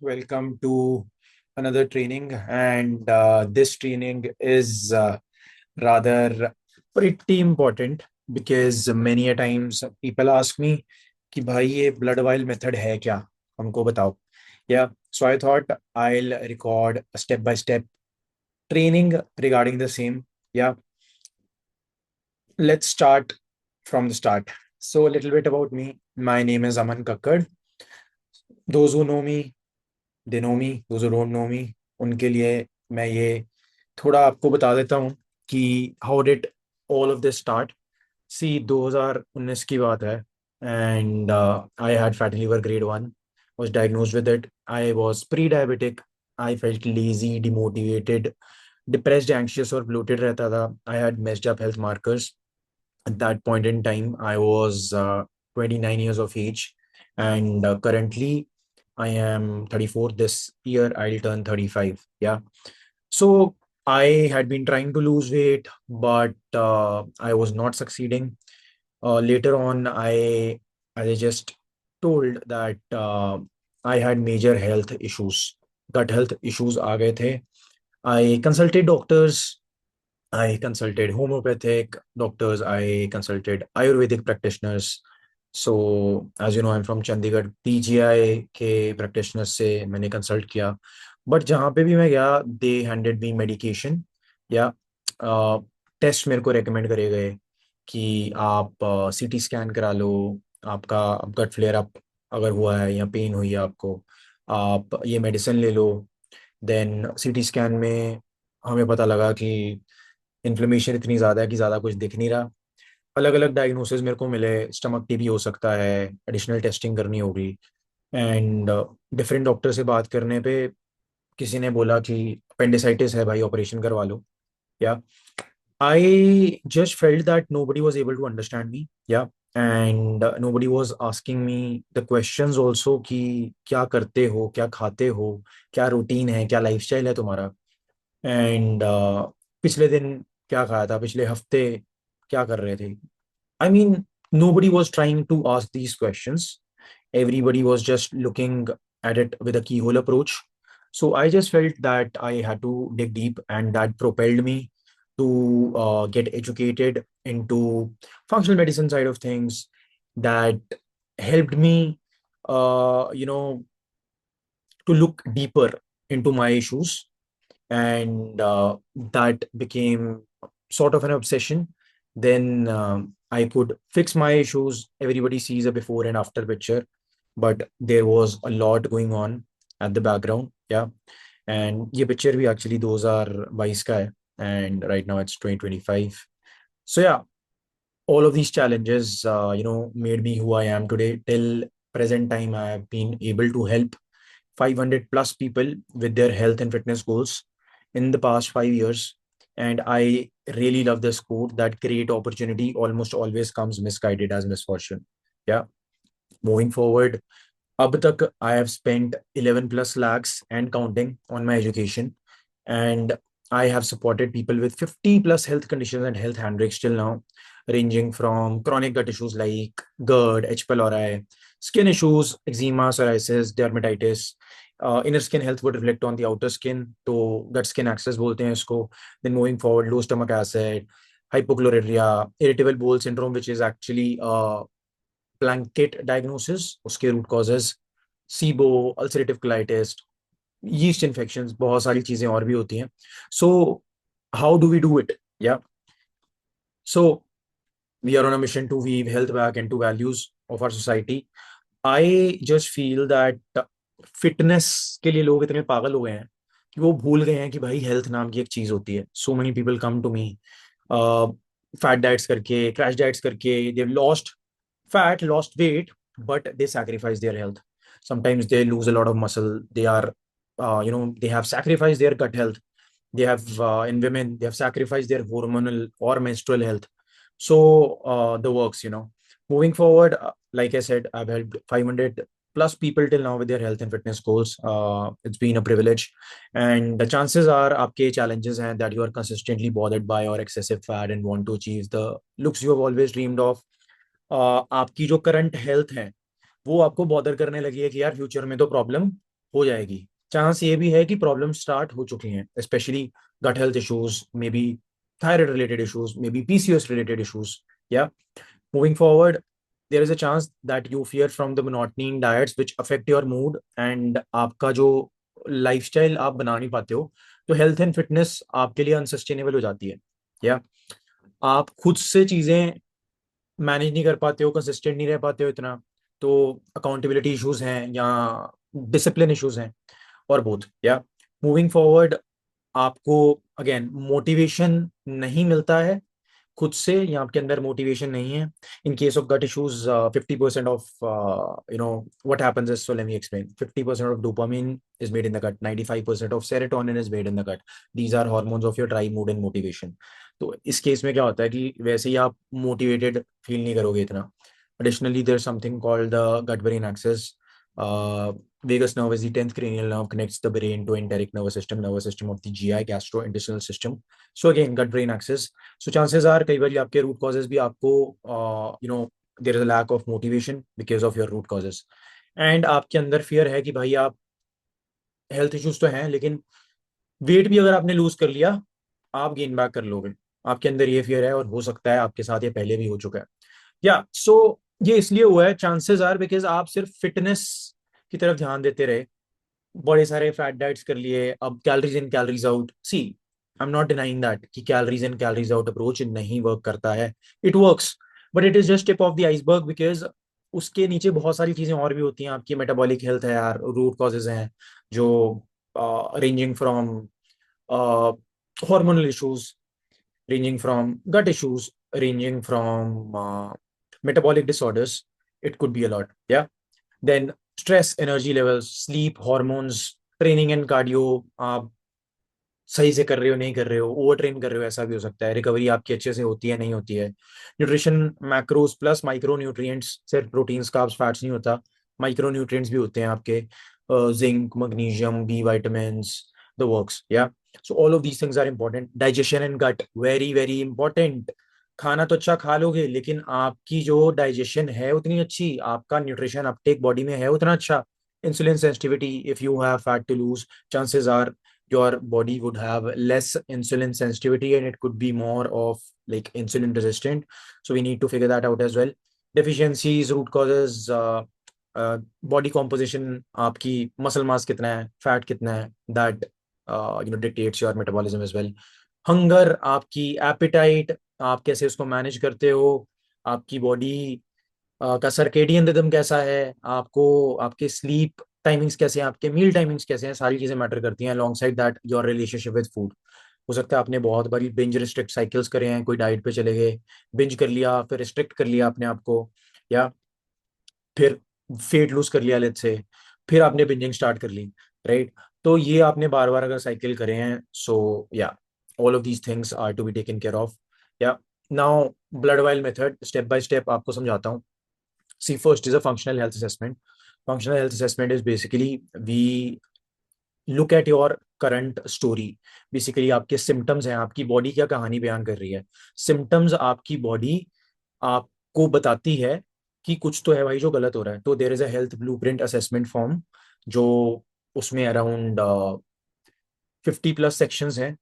Welcome to another training, and this training is rather pretty important because many a times people ask me कि भाई ये blood vial method है क्या हमको बताओ. Yeah, so I thought I'll record a step by step training regarding the same. Yeah, let's start from the start. So a little bit about me. My name is Aman Kakkad. Those who know me, they know me. Those who don't know me, उनके लिए मैं ये थोड़ा आपको बता देता हूँ कि how did all of this start. See 2019 की बात है, and I had fatty liver grade 1. was diagnosed with it. I was pre-diabetic. I felt lazy, demotivated, depressed, anxious और bloated रहता था. I had messed up health markers. At that point in time, I was 29 years of age, and currently I am 34. This year I'll turn 35. Yeah. So I had been trying to lose weight, but I was not succeeding. Later on, as I just told that I had major health issues, gut health issues आ गए थे. I consulted doctors. I consulted homeopathic doctors. I consulted Ayurvedic practitioners. So, as you know, I'm from Chandigarh. PGI के practitioners से मैंने consult किया. But जहाँ पे भी मैं गया, they handed me medication. या टेस्ट मेरे को recommend करे गए कि आप CT स्कैन करा लो. आपका गट फ्लेयर अप अगर हुआ है या पेन हुई है आपको, आप ये मेडिसिन ले लो. देन CT स्कैन में हमें पता लगा कि इन्फ्लेमेशन इतनी ज़्यादा है कि ज़्यादा कुछ दिख नहीं रहा. अलग अलग डायग्नोसिस मेरे को मिले. स्टमक टीबी हो सकता है, एडिशनल टेस्टिंग करनी होगी. एंड डिफरेंट डॉक्टर से बात करने पे किसी ने बोला कि अपेंडिसाइटिस है भाई, ऑपरेशन करवा लो. Yeah I just felt that nobody was able to understand me. Yeah and nobody was asking me the questions also कि क्या करते हो, क्या खाते हो, क्या रूटीन है, क्या लाइफस्टाइल है तुम्हारा. एंड पिछले दिन क्या खाया था, पिछले हफ्ते क्या कर रहे थे. I mean, nobody was trying to ask these questions. Everybody was just looking at it with a keyhole approach. So I just felt that I had to dig deep, and that propelled me to get educated into functional medicine side of things. That helped me, you know, to look deeper into my issues, and that became sort of an obsession. Then I could fix my issues. Everybody sees a before and after picture, but there was a lot going on at the background. Yeah, and ये picture भी actually 2022 का है, and right now it's 2025. So yeah, all of these challenges, made me who I am today. Till present time, I have been able to help 500 plus people with their health and fitness goals in the past 5 years. And I really love this quote that great opportunity almost always comes misguided as misfortune. Yeah. Moving forward, अब तक I have spent 11 plus lakhs and counting on my education. And I have supported people with 50 plus health conditions and health handbrakes till now, ranging from chronic gut issues like GERD, H. pylori, skin issues, eczema, psoriasis, dermatitis. Inner skin health would reflect on the outer skin, तो gut skin axis बोलते हैं इसको. Then moving forward, low stomach acid, hypochlorhydria, irritable bowel syndrome, which is actually blanket diagnosis. उसके root causes SIBO, ulcerative colitis, yeast infections, बहुत सारी चीजें और भी होती हैं. So how do we do it? Yeah. So we are on a mission to weave health back into values of our society. I just feel that fitness के लिए लोग इतने पागल हो गए हैं कि वो भूल गए हैं कि भाई हेल्थ नाम की एक चीज होती है. So many people come to me fat diets करके, क्रैश डाइट्स करके, they lost fat, lost weight, but they sacrifice their health. Sometimes they lose a lot of muscle. They are, they have sacrificed their gut health. They have, in women, they have sacrificed their hormonal or menstrual health. So the works. Moving forward, like I said, I've helped 500 plus people till now with their health and fitness goals. It's been a privilege, and the chances are, आपके challenges हैं that you are consistently bothered by or excessive fat and want to achieve the looks you have always dreamed of. आपकी जो current health है वो आपको bother करने लगी है कि यार फ्यूचर में तो प्रॉब्लम हो जाएगी। चांस ये भी है कि प्रॉब्लम स्टार्ट हो चुकी हैं, specially gut health issues, maybe thyroid related issues, maybe PCOS related issues. Yeah moving forward, there is a chance that you fear from the monotony in diets which affect your mood and आपका जो lifestyle आप बना नहीं पाते हो, तो health and fitness आपके लिए अनसस्टेनेबल हो जाती है। या आप खुद से चीजें मैनेज नहीं कर पाते हो, कंसिस्टेंट नहीं रह पाते हो इतना, तो अकाउंटेबिलिटी इश्यूज हैं या डिसिप्लिन इश्यूज हैं और बोथ। या मूविंग फॉरवर्ड, आपको अगेन मोटिवेशन नहीं मिलता है खुद से, या आपके अंदर मोटिवेशन नहीं है। In case of gut issues, 50% of what happens is, so let me explain. 50% of dopamine is made in the gut, 95% of serotonin is made in the gut. These are hormones of your drive, mood and motivation. तो इस case में क्या होता है कि वैसे ही आप motivated feel नहीं करोगे इतना। Additionally there something called the gut brain axis. Vagus nerve is the 10th cranial nerve, connects the brain to enteric nervous system of the GI, gastrointestinal system. So again, gut brain axis. So chances are कई बार आपके root causes भी आपको there is a lack of motivation because of your root causes. And आपके अंदर fear है कि भाई आप हेल्थ इश्यूज तो हैं, लेकिन वेट भी अगर आपने लूज कर लिया, आप गेन बैक कर लोगे। आपके अंदर ये फियर है, और हो सकता है आपके साथ ये पहले भी हो चुका है। या सो ये इसलिए हुआ है, चांसेस आर बिकॉज आप सिर्फ फिटनेस की तरफ ध्यान देते रहे, बड़े सारे फैट डाइट्स कर लिए, अब calories in calories out. See, I am not denying that कि calories in calories out approach नहीं वर्क करता है, it works, but it is just tip of the iceberg, because उसके नीचे बहुत सारी चीजें और भी होती हैं। आपकी मेटाबॉलिक हेल्थ है यार, रूट कॉजेज हैं जो ranging from hormonal issues, ranging from gut issues, ranging from metabolic disorders. It could be a lot. Yeah. Then stress, energy levels, sleep, hormones, training and cardio. आप सही से कर रहे हो नहीं कर रहे हो, ओवर ट्रेन कर रहे हो, ऐसा भी हो सकता है। रिकवरी आपकी अच्छे से होती है नहीं होती है। Nutrition, macros plus micro nutrients, सिर्फ प्रोटीन्स कार्ब्स फैट्स नहीं होता, माइक्रो न्यूट्रिएंट्स भी होते हैं आपके, zinc, magnesium, B vitamins, the works. Yeah so all of these things are important. Digestion and gut, very very important. खाना तो अच्छा खा लोगे, लेकिन आपकी जो डाइजेशन है उतनी अच्छी, आपका न्यूट्रिशन अपटेक बॉडी में है उतना अच्छा। Insulin sensitivity, if you have fat to lose, chances are your body would have less insulin sensitivity and it could be more of like insulin resistant. So we need to figure that out as well. Deficiencies, root causes, body composition, आपकी muscle mass कितना है, fat कितना है, that dictates your metabolism as well. Hunger, आपकी appetite, आप कैसे उसको manage करते हो, आपकी बॉडी का सर्केडियन रिदम कैसा है, आपको आपके स्लीप टाइमिंग्स कैसे हैं, आपके मील टाइमिंग्स कैसे हैं, सारी चीजें मैटर करती हैं। Along side that your relationship with food. हो सकता है आपने बहुत बारी बिंज रिस्ट्रिक्ट साइकिल्स करे हैं, कोई डाइट पे चले गए, बिंज कर लिया, फिर रिस्ट्रिक्ट कर लिया अपने आप को, या फिर फेट लूज कर लिया लेट से, फिर आपने बिंजिंग स्टार्ट कर ली, राइट। तो ये आपने बार बार अगर साइकिल करे हैं, so yeah all of these things are to be taken care of. Yeah now blood vial method, step by step आपको समझाता हूँ। See, first is a functional health assessment. Functional health assessment is basically we look at your current story. Basically आपके symptoms हैं, आपकी body क्या कहानी बयान कर रही है। symptoms आपकी बॉडी आपको बताती है कि कुछ तो है भाई जो गलत हो रहा है। तो there is a health blueprint assessment form, जो उसमें अराउंड 50+ सेक्शंस हैं,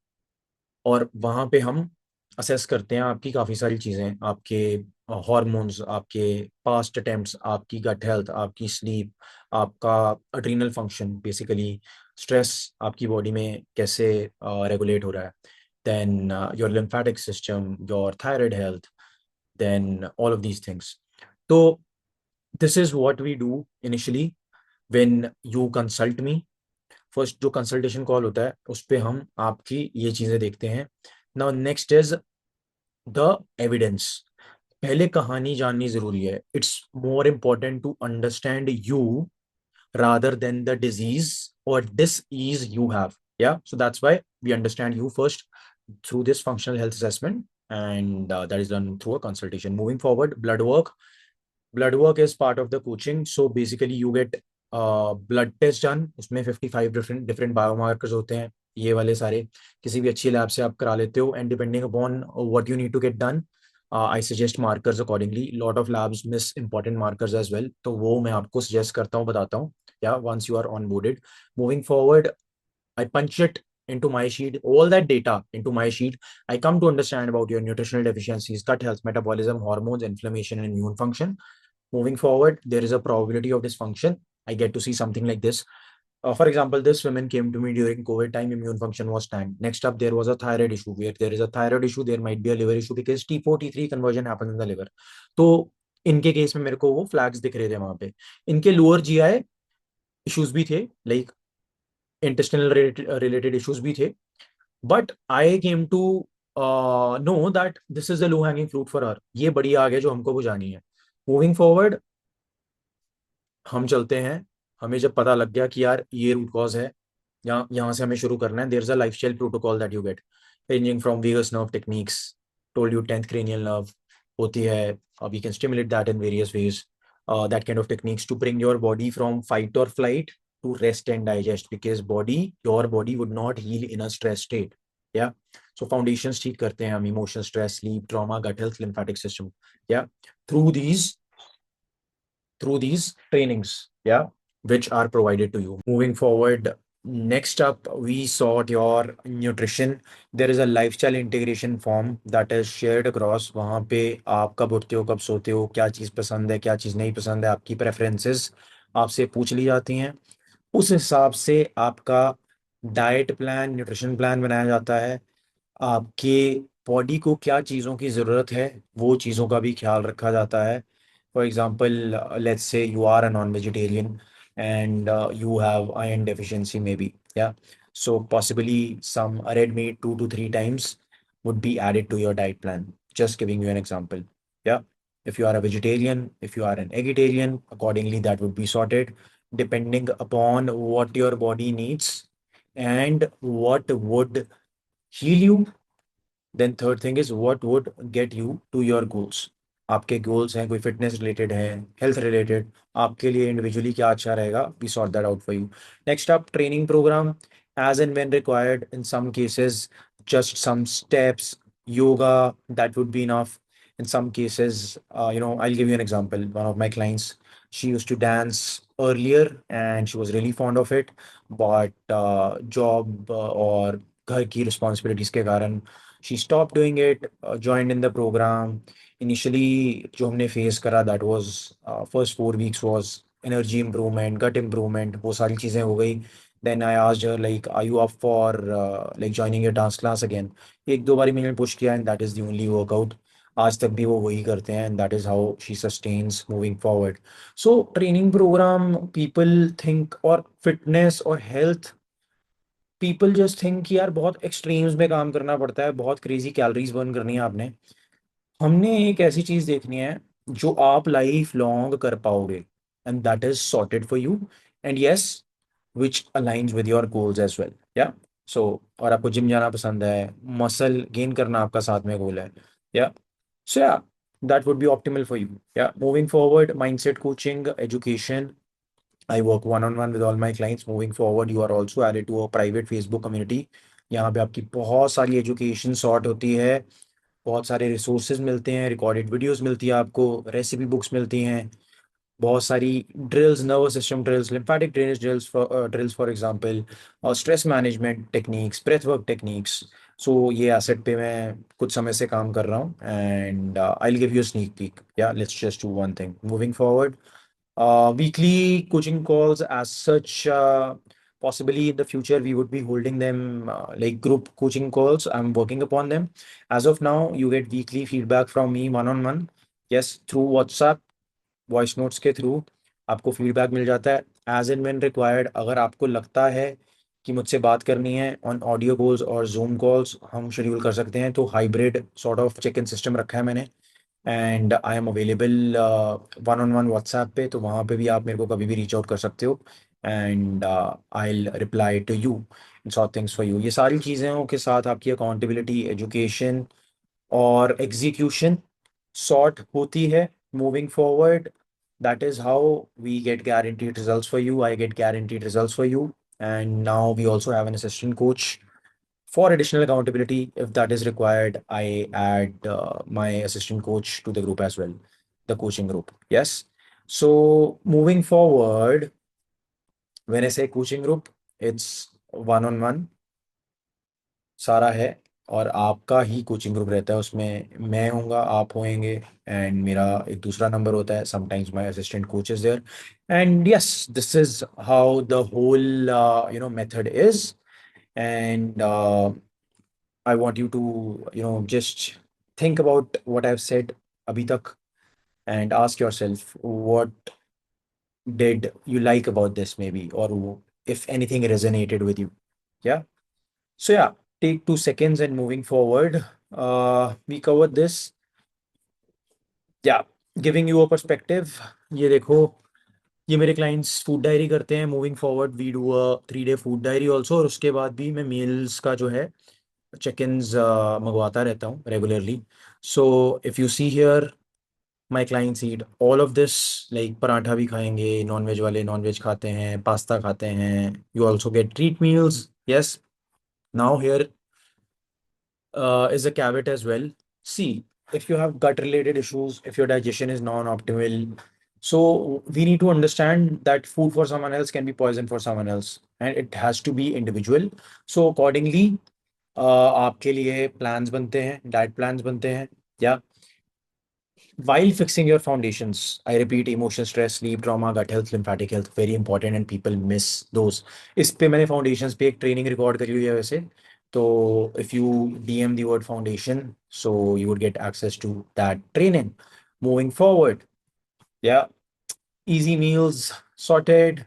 और वहां पे हम असेस करते हैं आपकी काफ़ी सारी चीज़ें, आपके हॉर्मोन्स, आपके पास्ट अटेम्प्ट्स, आपकी गट हेल्थ, आपकी स्लीप, आपका अड्रीनल फंक्शन, बेसिकली स्ट्रेस आपकी बॉडी में कैसे रेगुलेट हो रहा है, then your lymphatic system, your thyroid health, then all of these things. तो this is what we do initially when you consult me. First जो कंसल्टेशन कॉल होता है उस पे हम आपकी ये चीज़ें देखते हैं। Now next is the evidence. पहले कहानी जाननी जरूरी है। It's more important to understand you rather than the disease or disease you have. Yeah, so that's why we understand you first through this functional health assessment, and that is done through a consultation. Moving forward, blood work. Blood work is part of the coaching. So basically you get blood test done. उसमें 55 different biomarkers होते हैं, ये वाले सारे किसी भी अच्छी lab से आप करा लेते हो, and depending upon what you need to get done, I suggest markers accordingly. Lot of labs miss important markers as well, तो वो मैं आपको suggest करता हूँ, बताता हूँ। Yeah, once you are onboarded. Moving forward, I punch it into my sheet, all that data into my sheet. I come to understand about your nutritional deficiencies, gut health, metabolism, hormones, inflammation, and immune function. Moving forward, there is a probability of dysfunction. I get to see something like this. For example, this woman came to me during COVID time, immune function was tanked. Next up, there was a thyroid issue. Where there is a thyroid issue, there might be a liver issue because T4, T3 conversion happens in the liver. तो इनके case में मेरे को वो flags दिख रहे थे वहां पे. इनके लोअर जीआई इश्यूज भी थे, लाइक इंटेस्टिनल रिलेटेड इश्यूज भी थे. But I came to know that this is the low hanging fruit for her. ये बड़ी आग है जो हमको बुझानी है. मूविंग फॉरवर्ड, हम चलते हैं. हमें जब पता लग गया कि यार ये रूट कॉज है, यहाँ से हमें शुरू करना है. There is a lifestyle protocol that you get, ranging from vagus nerve techniques. Told you 10th cranial nerve होती है. We can stimulate that in various ways. That kind of techniques to bring your body from fight or flight to rest and digest, because your body would not heal in a stress state. Yeah. So foundations ठीक करते हैं हम, emotion, stress, sleep, trauma, gut health, lymphatic system. Yeah. through these through these trainings, yeah, which are provided to you. Moving forward, next up, we sort your nutrition. There is a lifestyle integration form that is shared across. वहाँ पे आप कब उठते हो, कब सोते हो, क्या चीज़ पसंद है, क्या चीज़ नहीं पसंद है, आपकी प्रेफरेंसेस आपसे पूछ ली जाती हैं. उस हिसाब से आपका डाइट प्लान, न्यूट्रिशन प्लान बनाया जाता है. आपके बॉडी को क्या चीज़ों की ज़रूरत है, वो चीज़ों का भी ख्याल रखा जाता है. For example, let's say you are a non vegetarian and you have iron deficiency maybe, yeah, so possibly some red meat 2 to 3 times would be added to your diet plan. Just giving you an example. Yeah. If you are a vegetarian, if you are an vegetarian, accordingly that would be sorted depending upon what your body needs and what would heal you. Then third thing is what would get you to your goals. आपके goals हैं, कोई fitness related है, health related, आपके लिए individually क्या अच्छा रहेगा, we sort that out for you. Next up, training program as and when required. In some cases, just some steps, yoga, that would be enough. In some cases, I'll give you an example. One of my clients, she used to dance earlier and she was really fond of it, but job और घर की responsibilities के कारण she stopped doing it, joined in the program. Initially, जो हमने face करा, that was first 4 weeks was energy improvement, gut improvement, वो सारी चीज़ें हो गई. Then I asked her like, are you up for like joining your dance class again? एक दो बारी मैंने push किया and that is the only workout. आज तक भी वो वही करते हैं and that is how she sustains moving forward. So training program, people think, और fitness और health, पीपल जस्ट थिंक कि यार बहुत एक्सट्रीम्स में काम करना पड़ता है, बहुत क्रेजी कैलोरीज बर्न करनी है आपने. हमने एक ऐसी चीज देखनी है जो आप लाइफ लॉन्ग कर पाओगे, and that is sorted for you. And yes, which aligns with your goals as well. Yeah so, और आपको जिम जाना पसंद है, मसल गेन करना आपका साथ में गोल है. Yeah so yeah that would be optimal for you. Yeah moving forward, mindset coaching, education. I work one on one with all my clients. Moving forward, you are also added to a private Facebook community. यहाँ पे आपकी बहुत सारी education sort होती है, बहुत सारे resources मिलते हैं, रिकॉर्डेड वीडियोस मिलती है आपको, रेसिपी बुक्स मिलती हैं, बहुत सारी drills, nervous system drills, lymphatic drainage drills for example, और stress management techniques, breath work techniques. So ये एसेट पे मैं कुछ समय से काम कर रहा हूँ and I will give you sneak peek. Yeah let's just do one thing. Moving forward, weekly coaching calls as such, possibly in the future we would be holding them like group coaching calls. I'm working upon them. As of now, you get weekly feedback from me one on one. Yes, through WhatsApp, voice notes के through आपको feedback मिल जाता है. As and when required, अगर आपको लगता है कि मुझसे बात करनी है ऑन ऑडियो कॉल्स और जूम कॉल्स, हम शेड्यूल कर सकते हैं. तो hybrid sort of check in system रखा है मैंने, and I am available one on one WhatsApp पे. तो वहाँ पे भी आप मेरे को कभी भी रीच आउट कर सकते हो and I will reply to you and sort things for you. ये सारी चीज़ों के साथ आपकी अकाउंटेबिलिटी, एजुकेशन और एग्जीक्यूशन सॉर्ट होती है. Moving forward, that is how we get guaranteed results for you. I get guaranteed results for you. And now we also have an assistant coach for additional accountability. If that is required, I add my assistant coach to the group as well, the coaching group. Yes. So moving forward, When I say coaching group, it's one on one सारा है, और आपका ही coaching group रहता है उसमें। मैं होऊंगा, आप होएंगे, एंड मेरा एक दूसरा नंबर होता है, sometimes my assistant coach is there. And yes, this is how the whole method is. And I want you to just think about what I have said अभी तक, and ask yourself what did you like about this maybe, or if anything resonated with you. Yeah. So yeah, take 2 seconds and moving forward. We covered this. Yeah, giving you a perspective. ये देखो, ये मेरे clients food diary करते हैं। Moving forward we do a 3 day food diary also, और उसके बाद भी मैं मील्स का जो है चेक इन्स मंगवाता रहता हूँ regularly. So if you see here, my clients eat all of this. Like paratha भी खाएंगे, नॉनवेज वाले नॉनवेज खाते हैं, पास्ता खाते हैं। You also get treat meals, yes. Now here is a caveat as well. See, if you have gut related issues, if your digestion is non-optimal, so we need to understand that food for someone else can be poison for someone else, and it has to be individual. So accordingly, आपके लिए plans बनते हैं, diet plans बनते हैं, या while fixing your foundations. I repeat, emotion, stress, sleep, trauma, gut health, lymphatic health, very important and people miss those. इस पे मैंने foundations पे एक training record करी हुई है वैसे। तो if you DM the word foundation, so you would get access to that training. Moving forward, yeah, easy meals sorted,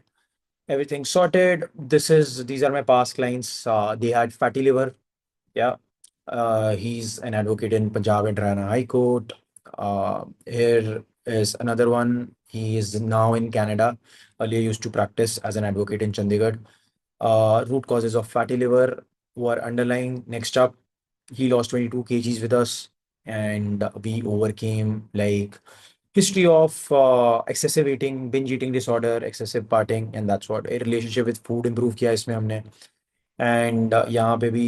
everything sorted. These are my past clients. They had fatty liver. Yeah. He's an advocate in Punjab and Haryana High Court. Here is another one. He is now in Canada. Earlier used to practice as an advocate in Chandigarh. Root causes of fatty liver were underlying. Next up, he lost 22 kgs with us, and we overcame like history of excessive eating, binge eating disorder, excessive partying, and that's what a relationship with food improve किया इसमें हमने। And यहाँ पे भी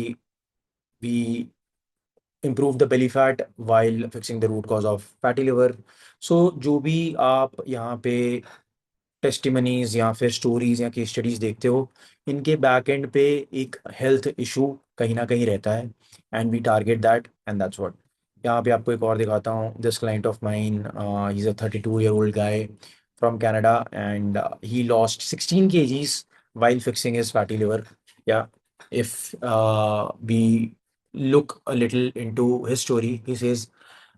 we improve the belly fat while fixing the root cause of fatty liver. So जो भी आप यहाँ पे टेस्टिमनीज या फिर स्टोरीज या केस स्टडीज देखते हो, इनके बैक एंड पे एक हेल्थ इशू कहीं ना कहीं रहता है, and we target that, and that's what. यहाँ पे आपको एक और दिखाता हूँ। This client of mine, he is a 32 year old guy from Canada, and he lost 16 kgs while fixing his fatty liver. Yeah, if we look a little into his story, he says,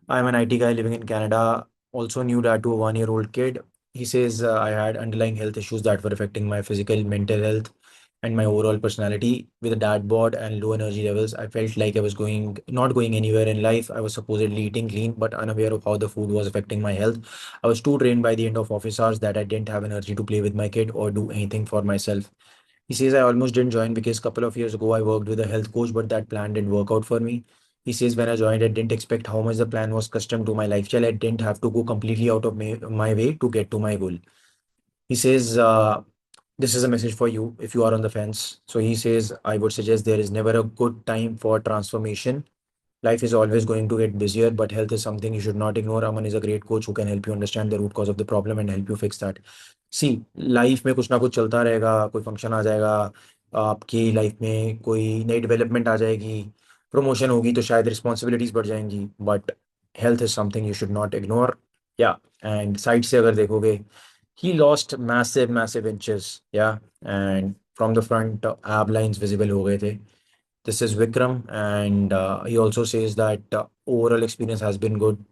I'm an IT guy living in Canada, also new dad to a 1 year old kid. He says, I had underlying health issues that were affecting my physical, mental health, and my overall personality. With a dad bod and low energy levels, I felt like I was not going anywhere in life. I was supposedly eating clean, but unaware of how the food was affecting my health. I was too drained by the end of office hours that I didn't have energy to play with my kid or do anything for myself. He says, I almost didn't join because a couple of years ago I worked with a health coach, but that plan didn't work out for me. He says, when I joined, I didn't expect how much the plan was custom to my lifestyle. I didn't have to go completely out of my way to get to my goal. He says, this is a message for you if you are on the fence. So he says, I would suggest there is never a good time for transformation. Life is always going to get busier, but health is something you should not ignore. Aman is a great coach who can help you understand the root cause of the problem and help you fix that. See, life में कुछ ना कुछ चलता रहेगा, कोई function आ जाएगा, आपकी life में कोई नई डेवलपमेंट आ जाएगी, प्रमोशन होगी तो शायद रिस्पॉन्सिबिलिटीज बढ़ जाएंगी, but health is something you should not ignore. या, एंड साइड से अगर देखोगे, he lost massive inches, yeah, and from the front ab lines visible हो गए थे। This is Vikram, and he also says that overall experience has been good.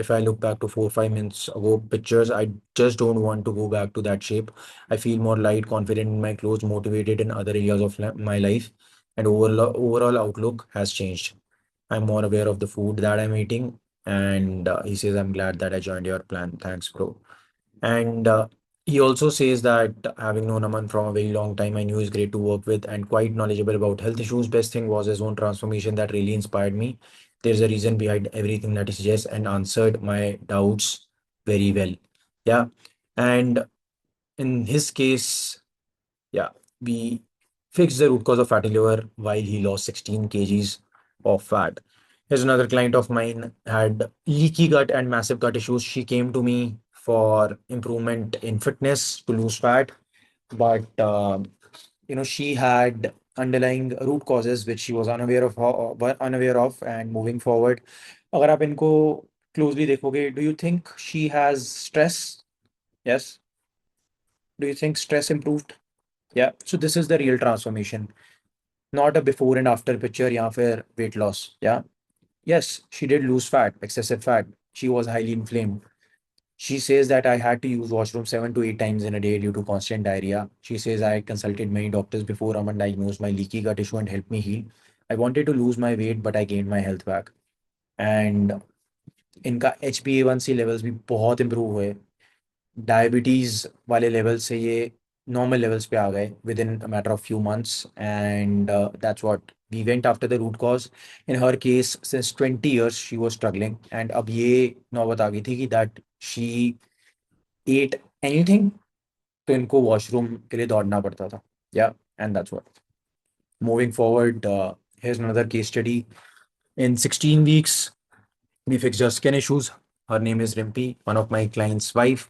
If I look back to 4 5 minutes ago pictures, I just don't want to go back to that shape. I feel more light, confident in my clothes, motivated in other areas of my life, and overall outlook has changed. I'm more aware of the food that I'm eating, and he says, I'm glad that I joined your plan. Thanks, bro. And he also says that having known Aman from a very long time, I knew he's great to work with and quite knowledgeable about health issues. Best thing was his own transformation that really inspired me. There's a reason behind everything that he suggests and answered my doubts very well. Yeah. And in his case, yeah, we fixed the root cause of fatty liver while he lost 16 kgs of fat. Here's another client of mine had leaky gut and massive gut issues. She came to me for improvement in fitness to lose fat. but she had underlying root causes which she was unaware of. And moving forward, अगर आप इनको closely देखोगे, do you think she has stress? Yes. Do you think stress improved? Yeah. So this is the real transformation, not a before and after picture या फिर weight loss. Yeah. Yes, she did lose fat, excessive fat. She was highly inflamed. She says that I had to use washroom 7 to 8 times in a day due to constant diarrhea. She says I had consulted many doctors before Aman diagnosed my leaky gut issue and helped me heal. I wanted to lose my weight, but I gained my health back. And इनका HbA1c levels भी बहुत improve हुए. Diabetes वाले level से ये normal levels पे आ गए within a matter of few months. And that's what we went after the root cause. In her case since 20 years she was struggling, and अब ये नौबत आ गई थी कि दैट शी एट एनीथिंग, तो इनको वॉशरूम के लिए दौड़ना पड़ता था. या and that's what moving forward. Here's another case study. In 16 weeks, we fixed her skin issues. Her name is Rimpi, one of my client's wife.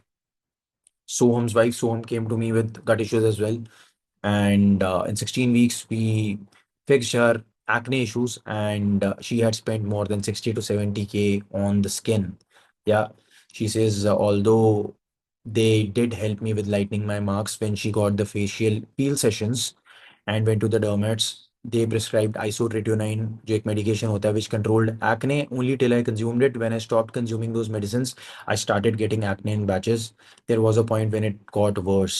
Soham's wife. Soham came to me with gut issues as well. And in 16 weeks, we fixed her acne issues, and she had spent more than 60 to 70K on the skin. Yeah. She says, although they did help me with lightening my marks when she got the facial peel sessions and went to the dermats, they prescribed isotretinoin, जो एक medication होता है, which controlled acne only till I consumed it. When I stopped consuming those medicines, I started getting acne in batches. There was a point when it got worse.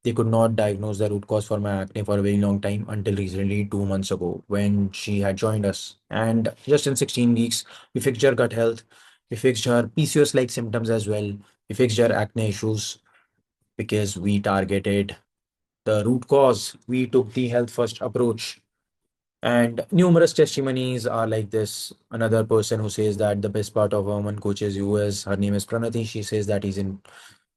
They could not diagnose the root cause for my acne for a very long time until recently, 2 months ago, when she had joined us. And just in 16 weeks, we fixed her gut health, we fixed her PCOS like symptoms as well, we fixed her acne issues because we targeted the root cause. We took the health first approach. And numerous testimonies are like this. Another person who says that the best part of Aman coaches you is, her name is Pranati. She says that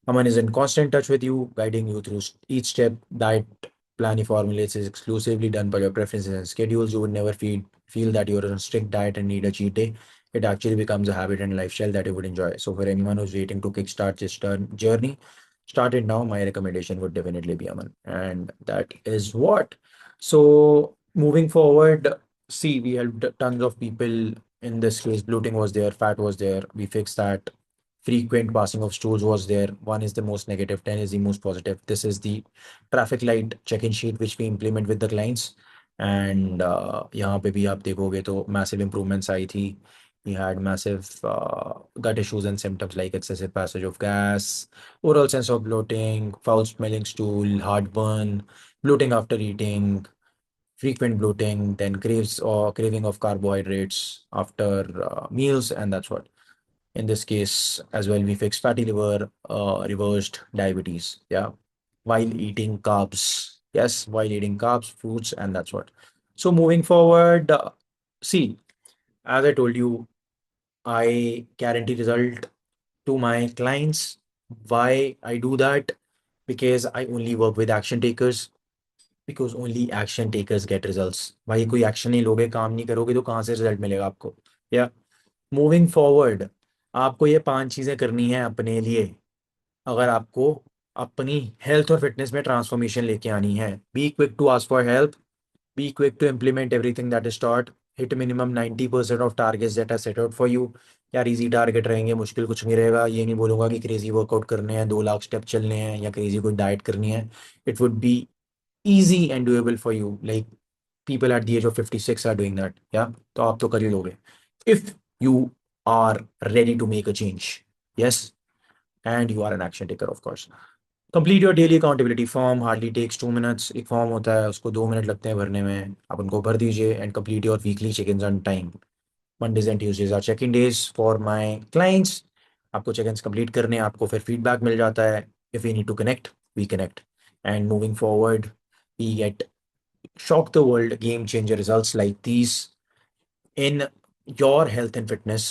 Aman is in constant touch with you, guiding you through each step. Diet plan he formulates is exclusively done by your preferences and schedules. You would never feel that you're on a strict diet and need a cheat day. It actually becomes a habit and lifestyle that you would enjoy. So for anyone who's waiting to kickstart this journey, start it now. My recommendation would definitely be Aman. And that is what. So moving forward, see, we helped tons of people. In this case, bloating was there, fat was there. We fixed that. Frequent passing of stools was there. 1 is the most negative, 10 is the most positive. This is the traffic light check-in sheet which we implement with the clients. And यहाँ पे भी आप देखोगे तो massive improvements आई थी. We had massive gut issues and symptoms like excessive passage of gas, oral sense of bloating, foul smelling stool, heartburn, bloating after eating, frequent bloating, then craves or craving of carbohydrates after meals, and that's what. In this case as well, we fixed fatty liver, reversed diabetes. Yeah, while eating carbs. Yes, while eating carbs, fruits, and that's what. So moving forward, see, as I told you, I guarantee result to my clients. Why I do that? Because I only work with action takers. Because only action takers get results. भाई कोई action नहीं लोगे, काम नहीं करोगे तो कहाँ से रिजल्ट मिलेगा आपको? या मूविंग फॉरवर्ड, आपको ये 5 चीजें करनी है अपने लिए अगर आपको अपनी हेल्थ और फिटनेस में ट्रांसफॉर्मेशन लेके आनी है. Be quick to ask for help. Be quick to implement everything that is taught. Hit minimum 90% of targets that are set out for you. यार इजी टारगेट रहेंगे, मुश्किल कुछ नहीं रहेगा. ये नहीं बोलूंगा कि क्रेजी वर्कआउट करने हैं, 2 लाख स्टेप चलने हैं या क्रेजी कोई डाइट करनी है. It would be easy and doable for you. Like people at the age of 56 are doing that. Yeah. तो आप तो कर ही लोगे. If you are ready to make a change. Yes. And you are an action taker, of course. Complete your daily accountability form. Hardly takes 2 minutes. एक form होता है, उसको 2 minute लगते हैं भरने में. आप उनको भर दीजिए and complete your weekly check in on time. Mondays and Tuesdays are check in days for my clients. आपको चेक इन कंप्लीट करने, आपको फिर फीडबैक मिल जाता है. If you need to connect, we connect. And moving forward, we get shock the world game changer results like these in your health and fitness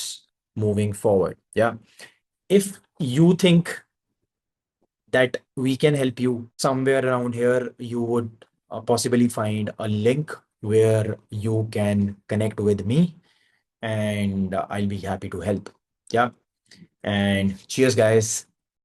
moving forward. Yeah. If you think that we can help you, somewhere around here you would possibly find a link where you can connect with me, and I'll be happy to help. Yeah. And cheers guys.